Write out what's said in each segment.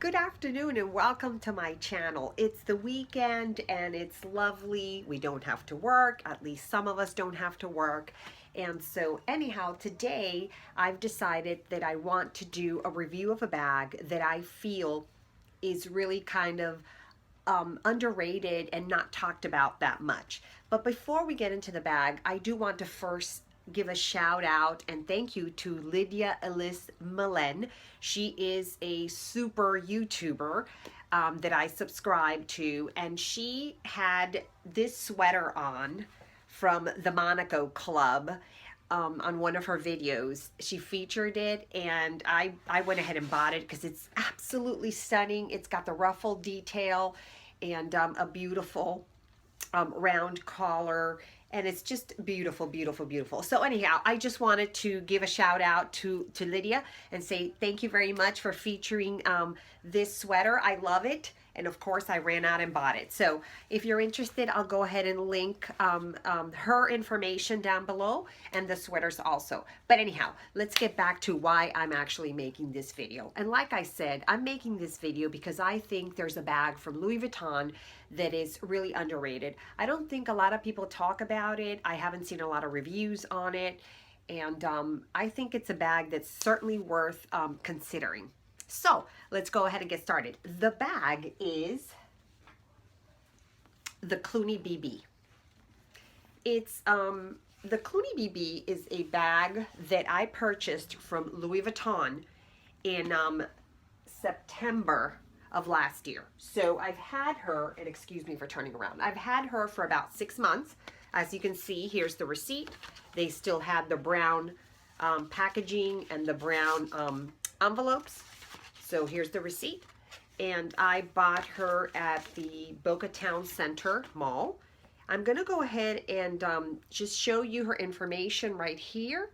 Good afternoon and welcome to my channel. It's the weekend and it's lovely. We don't have to work, at least some of us don't have to work. And so anyhow, today I've decided that I want to do a review of a bag that I feel is really kind of underrated and not talked about that much. But before we get into the bag, I do want to first give a shout out and thank you to Lydia Ellis Malen. She is a super YouTuber that I subscribe to, and she had this sweater on from the Monaco Club on one of her videos. She featured it, and I went ahead and bought it because it's absolutely stunning. It's got the ruffle detail and a beautiful round collar, and it's just beautiful, beautiful, beautiful. So anyhow, I just wanted to give a shout out to Lydia and say thank you very much for featuring this sweater. I love it. And of course, I ran out and bought it. So if you're interested, I'll go ahead and link her information down below and the sweaters also. But anyhow, let's get back to why I'm actually making this video. And like I said, I'm making this video because I think there's a bag from Louis Vuitton that is really underrated. I don't think a lot of people talk about it. I haven't seen a lot of reviews on it. And I think it's a bag that's certainly worth considering. So let's go ahead and get started. The bag is the Clooney BB. It's the Clooney BB is a bag that I purchased from Louis Vuitton in September of last year. So I've had her, and excuse me for turning around, I've had her for about 6 months. As you can see, here's the receipt. They still had the brown packaging and the brown envelopes. So here's the receipt. And I bought her at the Boca Town Center Mall. I'm going to go ahead and just show you her information right here.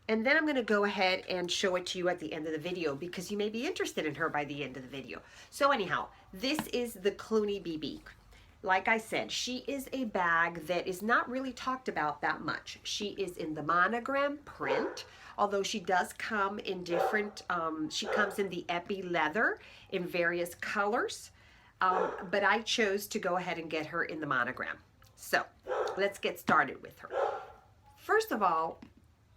And then I'm going to go ahead and show it to you at the end of the video because you may be interested in her by the end of the video. So anyhow, this is the Clooney BB. Like I said, she is a bag that is not really talked about that much. She is in the monogram print, although she does come in different, she comes in the epi leather in various colors, but I chose to go ahead and get her in the monogram. So let's get started with her. First of all,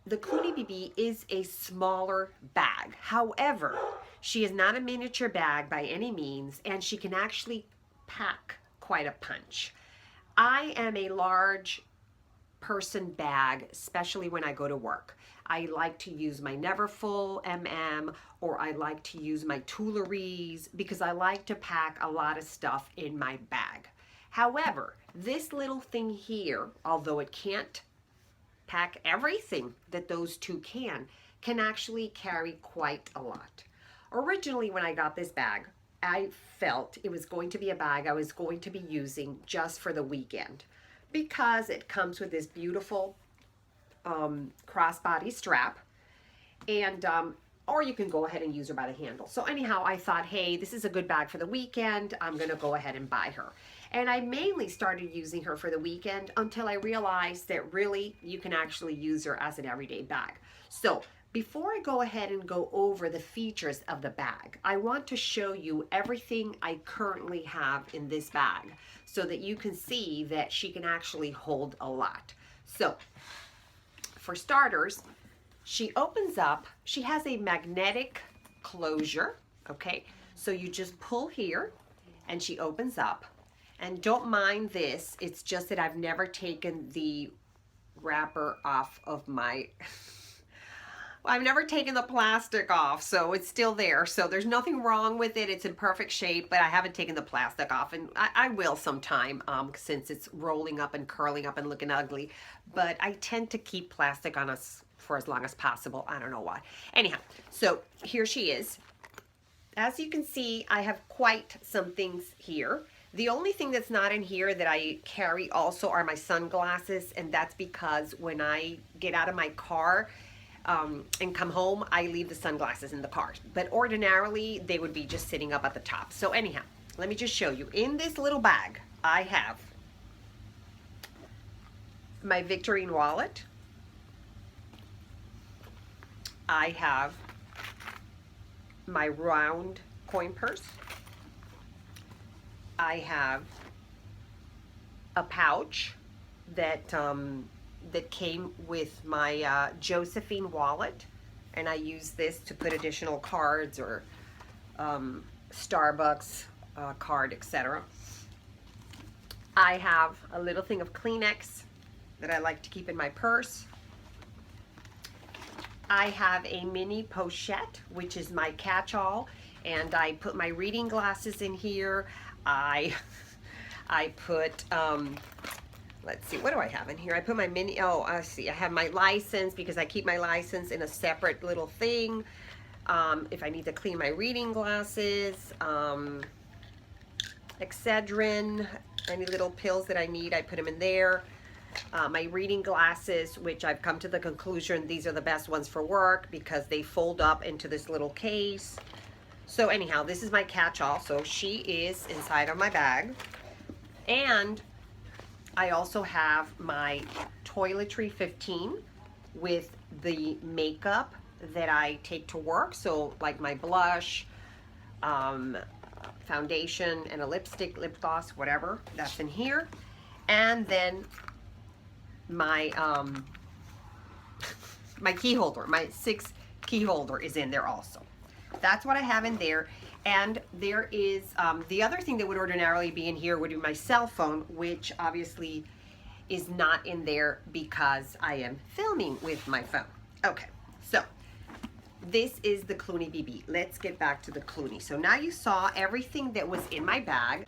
the Clooney BB is a smaller bag. However, she is not a miniature bag by any means, and she can actually pack quite a punch. I am a large person bag, especially when I go to work. I like to use my Neverfull or I like to use my Tuileries because I like to pack a lot of stuff in my bag. However, this little thing here, although it can't pack everything that those two can actually carry quite a lot. Originally, when I got this bag, I felt it was going to be a bag I was going to be using just for the weekend because it comes with this beautiful crossbody strap, and or you can go ahead and use her by the handle. So anyhow, I thought, hey, this is a good bag for the weekend. I'm going to go ahead and buy her. And I mainly started using her for the weekend until I realized that really you can actually use her as an everyday bag. So before I go ahead and go over the features of the bag, I want to show you everything I currently have in this bag so that you can see that she can actually hold a lot. So for starters, she opens up, she has a magnetic closure, okay? So you just pull here and she opens up. And don't mind this, it's just that I've never taken the wrapper off of my, I've never taken the plastic off, so it's still there. So there's nothing wrong with it, it's in perfect shape, but I haven't taken the plastic off, and I will sometime since it's rolling up and curling up and looking ugly. But I tend to keep plastic on us for as long as possible. I don't know why. Anyhow, so here she is. As you can see, I have quite some things here. The only thing that's not in here that I carry also are my sunglasses, and that's because when I get out of my car and come home, I leave the sunglasses in the car. But ordinarily, they would be just sitting up at the top. So anyhow, let me just show you. In this little bag, I have my Victorine wallet. I have my round coin purse. I have a pouch that that came with my Josephine wallet, and I use this to put additional cards or Starbucks card, etc. I have a little thing of Kleenex that I like to keep in my purse. I have a mini pochette, which is my catch-all, and I put my reading glasses in here. I put, let's see, what do I have in here? I put my mini, oh, I see, I have my license because I keep my license in a separate little thing. If I need to clean my reading glasses, Excedrin, any little pills that I need, I put them in there. My reading glasses, which I've come to the conclusion these are the best ones for work because they fold up into this little case. So anyhow, this is my catch-all. So she is inside of my bag. And I also have my toiletry 15 with the makeup that I take to work. So like my blush, foundation, and a lipstick, lip gloss, whatever, that's in here. And then my my key holder, my 6 key holder is in there also. That's what I have in there. And there is the other thing that would ordinarily be in here would be my cell phone, which obviously is not in there because I am filming with my phone. Okay, so this is the Clooney BB. Let's get back to the Clooney. So now you saw everything that was in my bag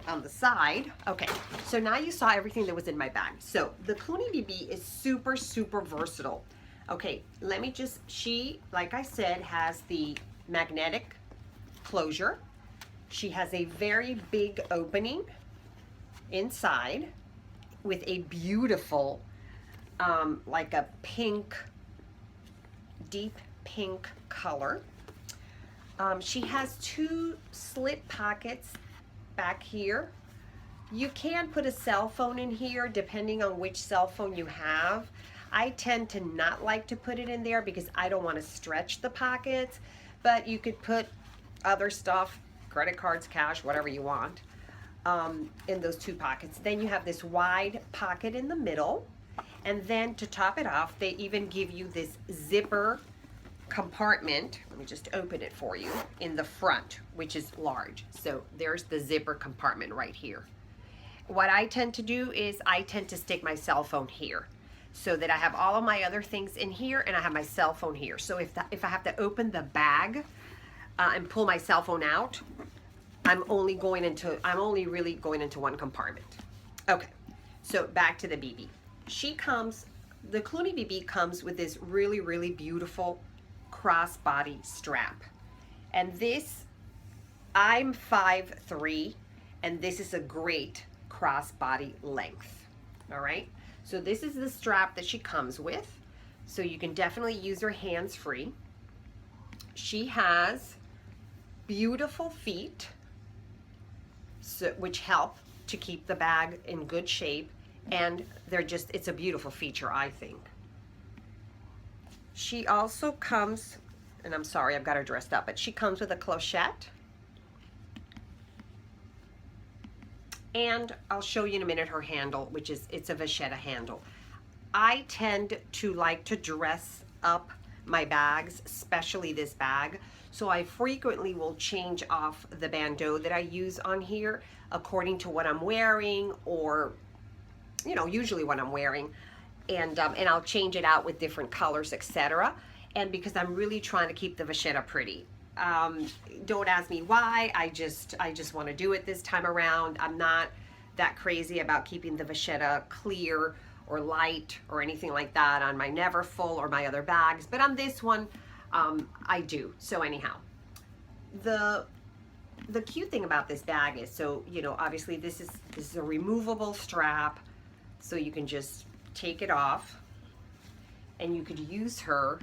on the side. Okay, so now you saw everything that was in my bag. So the Clooney BB is super, super versatile. Okay, let me just, she, like I said, has the magnetic closure. She has a very big opening inside with a beautiful, like a pink, deep pink color. She has 2 slip pockets back here. You can put a cell phone in here depending on which cell phone you have. I tend to not like to put it in there because I don't want to stretch the pockets, but you could put other stuff, credit cards, cash, whatever you want, in those 2 pockets. Then you have this wide pocket in the middle, and then to top it off, they even give you this zipper compartment. Let me just open it for you in the front, which is large. So there's the zipper compartment right here. What I tend to do is I tend to stick my cell phone here so that I have all of my other things in here and I have my cell phone here. So if I have to open the bag and pull my cell phone out, I'm only really going into one compartment. Okay, so back to the BB. The Clooney BB comes with this really, really beautiful crossbody strap. And this, I'm 5'3", and this is a great crossbody length. All right, so this is the strap that she comes with. So you can definitely use her hands-free. She has beautiful feet, which help to keep the bag in good shape, and it's a beautiful feature, I think. She also comes, and I'm sorry, I've got her dressed up, but she comes with a clochette. And I'll show you in a minute her handle, which is, it's a vachetta handle. I tend to like to dress up my bags, especially this bag. So I frequently will change off the bandeau that I use on here according to what I'm wearing, or, you know, usually what I'm wearing. And I'll change it out with different colors, etc. And because I'm really trying to keep the vachetta pretty. Don't ask me why, I just want to do it this time around. I'm not that crazy about keeping the vachetta clear or light or anything like that on my Neverfull or my other bags, but on this one, I do. So anyhow, the cute thing about this bag is, so, you know, obviously this is a removable strap, so you can just take it off, and you could use her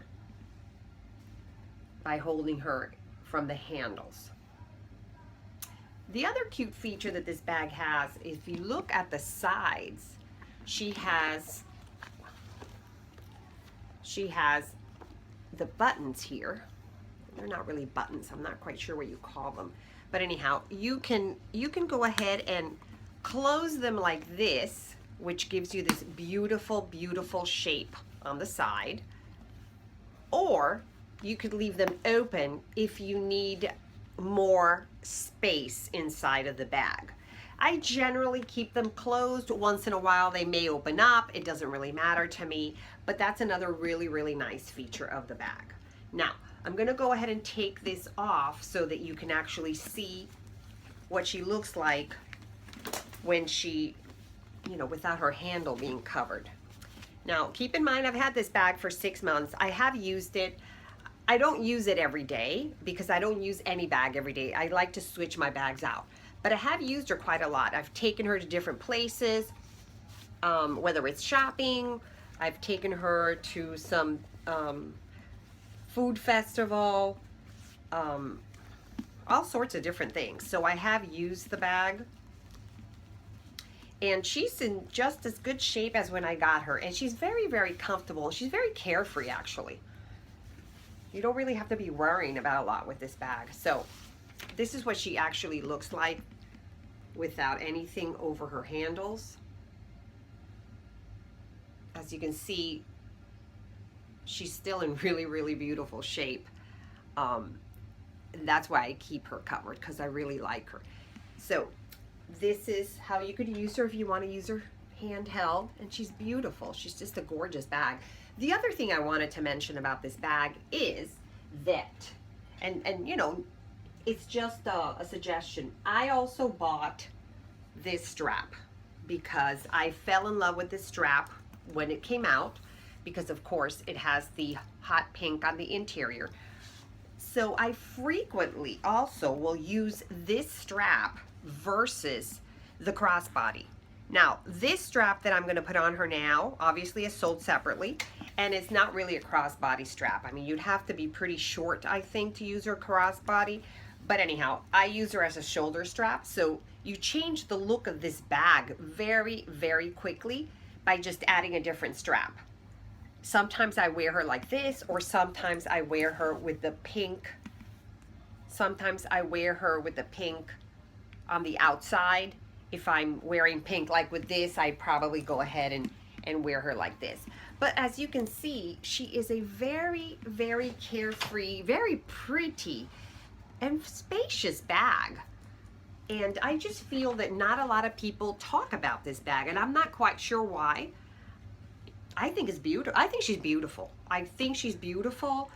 by holding her from the handles. The other cute feature that this bag has, if you look at the sides, she has the buttons here, they're not really buttons. I'm not quite sure what you call them. But anyhow, you can go ahead and close them like this, which gives you this beautiful, beautiful shape on the side. Or you could leave them open if you need more space inside of the bag. I generally keep them closed. Once in a while they may open up. It doesn't really matter to me, but that's another really, really nice feature of the bag. Now, I'm gonna go ahead and take this off so that you can actually see what she looks like when she, you know, without her handle being covered. Now, keep in mind, I've had this bag for 6 months. I have used it. I don't use it every day because I don't use any bag every day. I like to switch my bags out. But I have used her quite a lot. I've taken her to different places, whether it's shopping. I've taken her to some food festival, all sorts of different things. So I have used the bag. And she's in just as good shape as when I got her. And she's very, very comfortable. She's very carefree, actually. You don't really have to be worrying about a lot with this bag. So this is what she actually looks like without anything over her handles. As you can see, she's still in really, really beautiful shape. And that's why I keep her covered, because I really like her. So this is how you could use her if you want to use her handheld, and she's beautiful. She's just a gorgeous bag. The other thing I wanted to mention about this bag is that, and you know, it's just a suggestion. I also bought this strap because I fell in love with this strap when it came out, because of course it has the hot pink on the interior. So I frequently also will use this strap versus the crossbody. Now, this strap that I'm going to put on her now obviously is sold separately, and it's not really a crossbody strap. I mean, you'd have to be pretty short, I think, to use her crossbody. But anyhow, I use her as a shoulder strap. So you change the look of this bag very, very quickly by just adding a different strap. Sometimes I wear her like this, or sometimes I wear her with the pink. Sometimes I wear her with the pink on the outside. If I'm wearing pink like with this, I'd probably go ahead and wear her like this. But as you can see, she is a very, very carefree, very pretty and spacious bag. And I just feel that not a lot of people talk about this bag, and I'm not quite sure why. I think it's beautiful. I think she's beautiful. I think she's beautiful,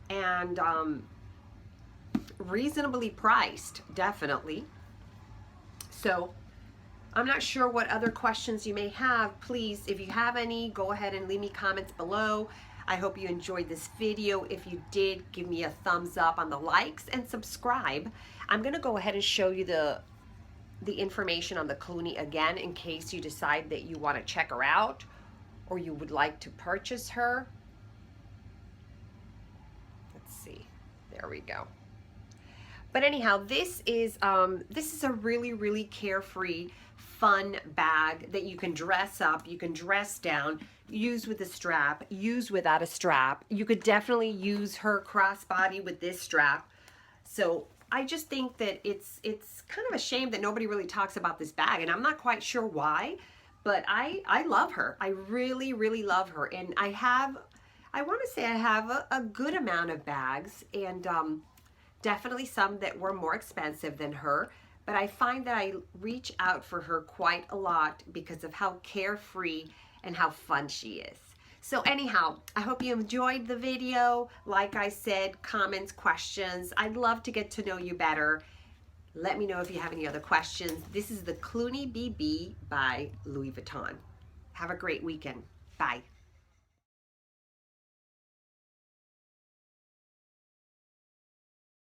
and reasonably priced, definitely. So I'm not sure what other questions you may have. Please, if you have any, go ahead and leave me comments below. I hope you enjoyed this video. If you did, give me a thumbs up on the likes and subscribe. I'm going to go ahead and show you the information on the Clooney again in case you decide that you want to check her out or you would like to purchase her. Let's see. There we go. But anyhow, this is a really, really carefree, fun bag that you can dress up, you can dress down, use with a strap, use without a strap. You could definitely use her crossbody with this strap. So I just think that it's kind of a shame that nobody really talks about this bag, and I'm not quite sure why, but I love her. I really, really love her. And I want to say I have a good amount of bags, and definitely some that were more expensive than her, but I find that I reach out for her quite a lot because of how carefree and how fun she is. So anyhow, I hope you enjoyed the video. Like I said, comments, questions. I'd love to get to know you better. Let me know if you have any other questions. This is the Clooney BB by Louis Vuitton. Have a great weekend. Bye.